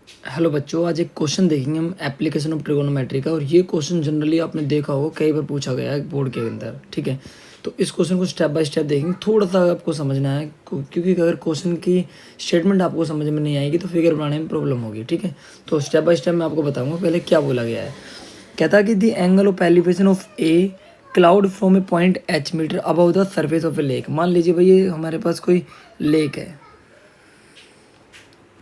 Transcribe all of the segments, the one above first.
Hello बच्चों, आज एक क्वेश्चन देखेंगे हम एप्लीकेशन ऑफ ट्रिगोनोमेट्री का। और ये क्वेश्चन जनरली आपने देखा होगा, कई बार पूछा गया है बोर्ड के अंदर। ठीक है, तो इस क्वेश्चन को स्टेप बाय स्टेप देखेंगे। थोड़ा सा आपको समझना है क्योंकि अगर क्वेश्चन की स्टेटमेंट आपको समझ में नहीं आएगी तो फिगर बनाने में प्रॉब्लम होगी। ठीक है, तो स्टेप बाय स्टेप मैं आपको बताऊँगा। पहले क्या बोला गया है, कहता है कि the angle of elevation of a cloud from a point h metre above the surface of a lake. मान लीजिए भाई ये हमारे पास कोई लेक है।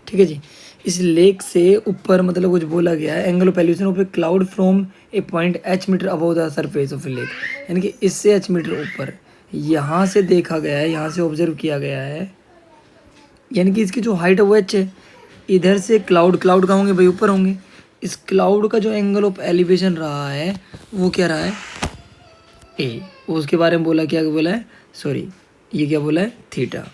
ठीक है जी, इस लेक से ऊपर मतलब कुछ बोला गया है, angle of elevation of a cloud from a point h metre above the surface of a lake, यानी कि इससे एच मीटर ऊपर यहाँ से देखा गया है, यहाँ से ऑब्जर्व किया गया है, यानी कि इसकी जो हाइट है वो एच है। इधर से क्लाउड कहाँ होंगे भाई, ऊपर होंगे। इस क्लाउड का जो एंगल ऑफ एलिवेशन रहा है वो क्या रहा है, ए। उसके बारे में बोला, क्या बोला है, सॉरी ये क्या बोला है, थीटा।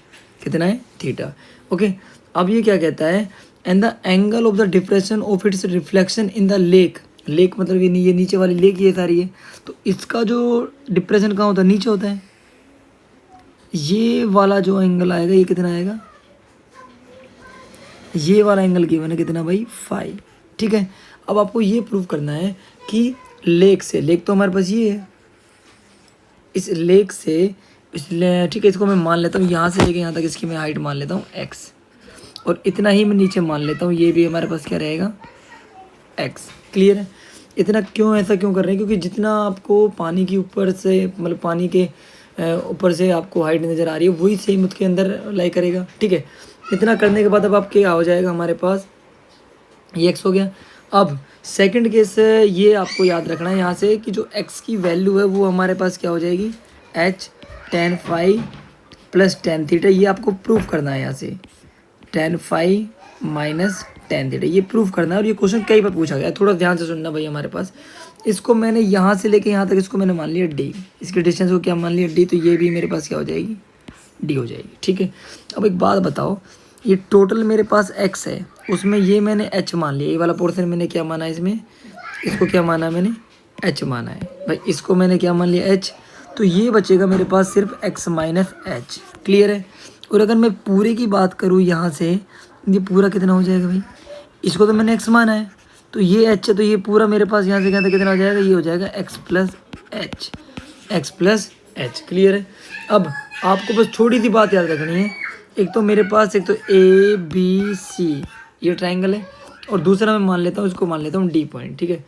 कितना है, थीटा। ओके, अब ये क्या कहता है, and the angle of the depression of its reflection in the lake. Lake मतलब ये नीचे वाली लेक ये सारी है, तो इसका जो डिप्रेशन कहाँ होता है, नीचे होता है। ये वाला जो एंगल आएगा ये कितना आएगा, ये वाला एंगल गिवन है कितना भाई, 5। ठीक है, अब आपको ये प्रूव करना है कि लेक से, लेक तो हमारे पास ये है, इस लेक से इसलिए, ठीक है, इसको मैं मान लेता हूँ यहाँ से लेके यहाँ तक इसकी मैं हाइट मान लेता हूँ x, और इतना ही मैं नीचे मान लेता हूँ, ये भी हमारे पास क्या रहेगा, x। क्लियर है। इतना क्यों, ऐसा क्यों कर रहे हैं, क्योंकि जितना आपको पानी के ऊपर से मतलब पानी के ऊपर से आपको हाइट नज़र आ रही है वही सेम उसके अंदर लाई करेगा। ठीक है, इतना करने के बाद अब आप क्या हो जाएगा हमारे पास, ये x हो गया। अब सेकंड केस ये आपको याद रखना है यहाँ से कि जो x की वैल्यू है वो हमारे पास क्या हो जाएगी, h tan phi plus tan theta. ये आपको प्रूफ करना है यहाँ से, tan phi minus tan theta, ये प्रूफ करना है। और ये क्वेश्चन कई बार पूछा गया है, थोड़ा ध्यान से सुनना भाई। हमारे पास इसको मैंने यहाँ से लेके यहाँ तक इसको मैंने मान लिया d, इसके डिस्टेंस को क्या मान लिया d, तो ये भी मेरे पास क्या हो जाएगी, d हो जाएगी। ठीक है, अब एक बात बताओ, ये टोटल मेरे पास x है, उसमें ये मैंने h मान लिया, ये वाला पोर्शन मैंने क्या माना है, इसमें इसको क्या माना मैंने, h माना है भाई, इसको मैंने क्या मान लिया, h। तो ये बचेगा मेरे पास सिर्फ x माइनस एच। क्लियर है। और अगर मैं पूरे की बात करूँ यहाँ से, ये पूरा कितना हो जाएगा भाई, इसको तो मैंने x माना है, तो ये h है, तो ये पूरा मेरे पास यहाँ से क्या कितना हो जाएगा, ये हो जाएगा x plus H, x plus H. Clear है। अब आपको बस छोटी सी बात याद रखनी है, एक तो मेरे पास एक तो ए बी सी ये ट्रायंगल है, और दूसरा मैं मान लेता हूँ, इसको मान लेता हूँ डी पॉइंट। ठीक है,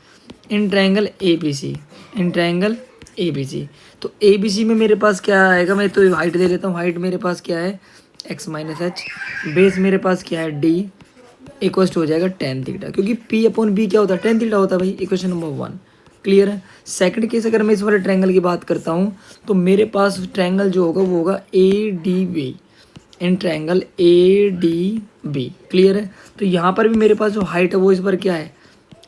in triangle A B C, in triangle A B C. तो ए बी सी में मेरे पास क्या आएगा, मैं तो हाइट दे लेता हूँ, हाइट मेरे पास क्या है, एक्स माइनस एच, बेस मेरे पास क्या है डी, इक्वस्ट हो जाएगा tan थीटा, क्योंकि p अपॉन बी क्या होता है, tan थीटा होता है भाई। इक्वेशन नंबर 1 क्लियर है। सेकंड केस अगर मैं इस वाले ट्रायंगल की बात करता हूँ तो मेरे पास ट्रायंगल जो होगा वो होगा A D B, in triangle A D B. Clear है। तो यहाँ पर भी मेरे पास जो हाइट है वो इस पर क्या है,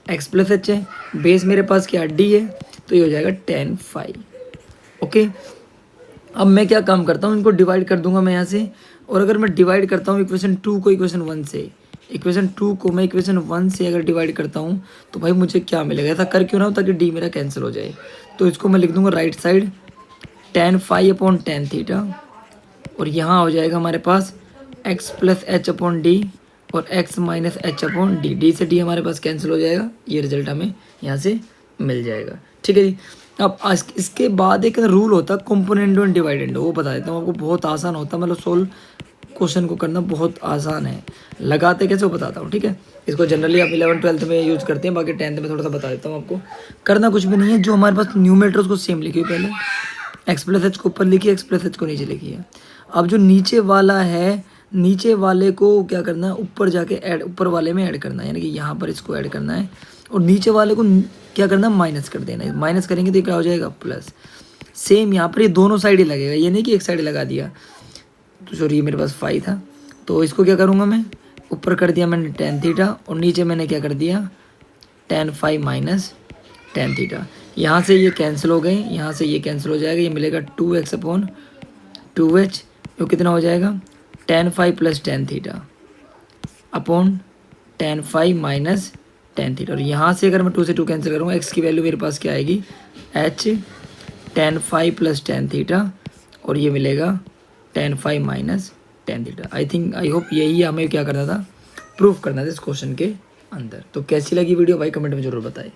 एक्स प्लस एच है, बेस मेरे पास क्या डी है, तो ये हो जाएगा tan फाइव। ओके, अब मैं क्या काम करता हूँ, इनको डिवाइड कर दूंगा मैं यहाँ से। और अगर मैं डिवाइड करता हूँ इक्वेशन 2 को इक्वेशन 1 से, इक्वेशन 2 को मैं इक्वेशन 1 से अगर डिवाइड करता हूँ तो भाई मुझे क्या मिलेगा, ऐसा कर क्यों ना हो ताकि डी मेरा कैंसिल हो जाए। तो इसको मैं लिख दूंगा right side tan five upon tan theta, और यहाँ हो जाएगा हमारे पास x plus H upon D और x minus H upon D, D से डी हमारे पास कैंसिल हो जाएगा, ये रिजल्ट हमें यहाँ से मिल जाएगा। ठीक है जी। अब इसके बाद एक रूल होता है कंपोनेंडो एंड डिवाइडेंडो, वो बता देता हूँ आपको, बहुत आसान होता है, मतलब सोल्व क्वेश्चन को करना बहुत आसान है, लगाते कैसे वो बताता हूँ। ठीक है, इसको जनरली आप 11th-12th में यूज़ करते हैं, बाकी 10th में थोड़ा सा बता देता हूँ आपको। करना कुछ भी नहीं है, जो हमारे पास न्यूमरेटर उसको सेम लिखिए, पहले एक्स प्लस एच को ऊपर लिखिए, एक्स प्लस एच को नीचे लिखिए। अब जो नीचे वाला है, नीचे वाले को क्या करना है, ऊपर जाके ऐड, ऊपर वाले में ऐड करना है, यानी कि यहाँ पर इसको ऐड करना है, और नीचे वाले को क्या करना है, माइनस कर देना है। माइनस करेंगे तो क्या हो जाएगा, प्लस। सेम यहाँ पर ये दोनों साइड ही लगेगा, ये नहीं कि एक साइड लगा दिया। तो सॉरी, ये मेरे पास 5 था, तो इसको क्या करूँगा मैं, ऊपर कर दिया मैंने tan थीटा, और नीचे मैंने क्या कर दिया, tan five minus tan theta. यहाँ से ये कैंसिल हो गए, यहाँ से ये कैंसिल हो जाएगा, ये मिलेगा 2x अपॉन 2h, जो कितना हो जाएगा, tan five plus tan theta upon tan five minus tan theta. और यहाँ से अगर मैं 2 से 2 कैंसिल करूँगा, x की वैल्यू मेरे पास क्या आएगी, h tan five plus tan theta, और ये मिलेगा tan five minus tan theta. I hope यही हमें क्या करना था, प्रूफ करना था इस क्वेश्चन के अंदर। तो कैसी लगी वीडियो भाई कमेंट में जरूर बताएं।